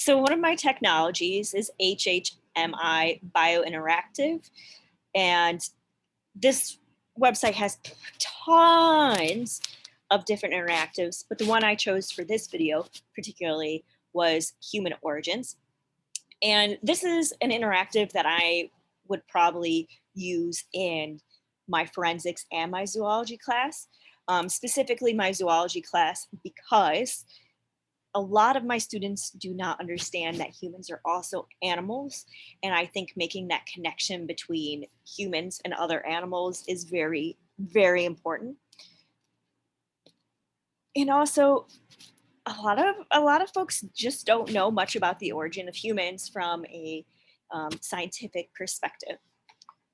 So one of my technologies is hhmi Biointeractive, and this website has tons of different interactives, but the one I chose for this video particularly was human origins. And this is an interactive that I would probably use in my forensics and my zoology class, specifically my zoology class, because a lot of my students do not understand that humans are also animals. And I think making that connection between humans and other animals is very, very important. And also, a lot of folks just don't know much about the origin of humans from a scientific perspective.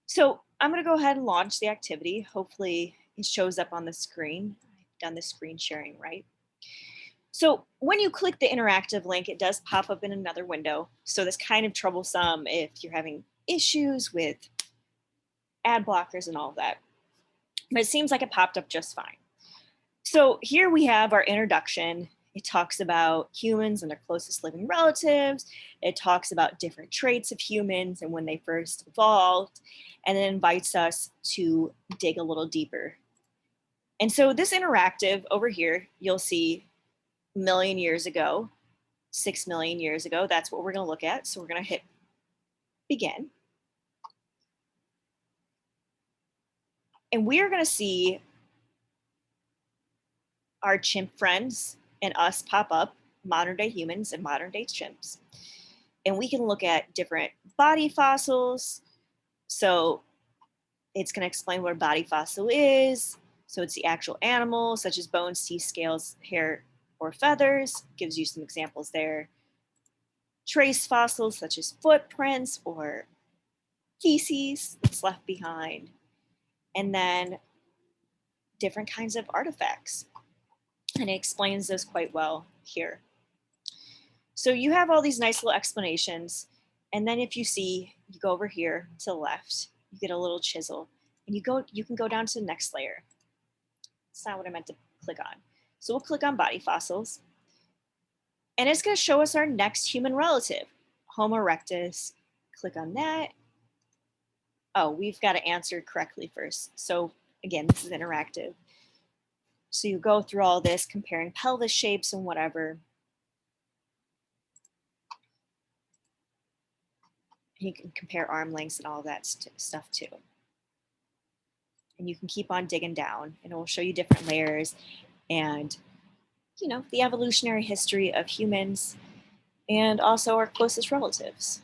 So I'm going to go ahead and launch the activity. Hopefully it shows up on the screen. I've done the screen sharing right. So when you click the interactive link, it does pop up in another window. So that's kind of troublesome if you're having issues with ad blockers and all of that. But it seems like it popped up just fine. So here we have our introduction. It talks about humans and their closest living relatives. It talks about different traits of humans and when they first evolved, and it invites us to dig a little deeper. And so this interactive over here, you'll see million years ago, 6 million years ago. That's what we're going to look at. So we're going to hit begin. And we are going to see our chimp friends and us pop up, modern day humans and modern day chimps. And we can look at different body fossils. So it's going to explain what a body fossil is. So it's the actual animal, such as bones, teeth, scales, hair, or feathers. Gives you some examples there. Trace fossils, such as footprints or feces that's left behind. And then different kinds of artifacts. And it explains those quite well here. So you have all these nice little explanations. And then if you see, you go over here to the left, you get a little chisel, and you can go down to the next layer. That's not what I meant to click on. So we'll click on body fossils. And it's going to show us our next human relative, Homo erectus. Click on that. Oh, we've got to answer correctly first. So again, this is interactive. So you go through all this, comparing pelvis shapes and whatever. You can compare arm lengths and all that stuff too. And you can keep on digging down, and it will show you different layers and, you know, the evolutionary history of humans and also our closest relatives.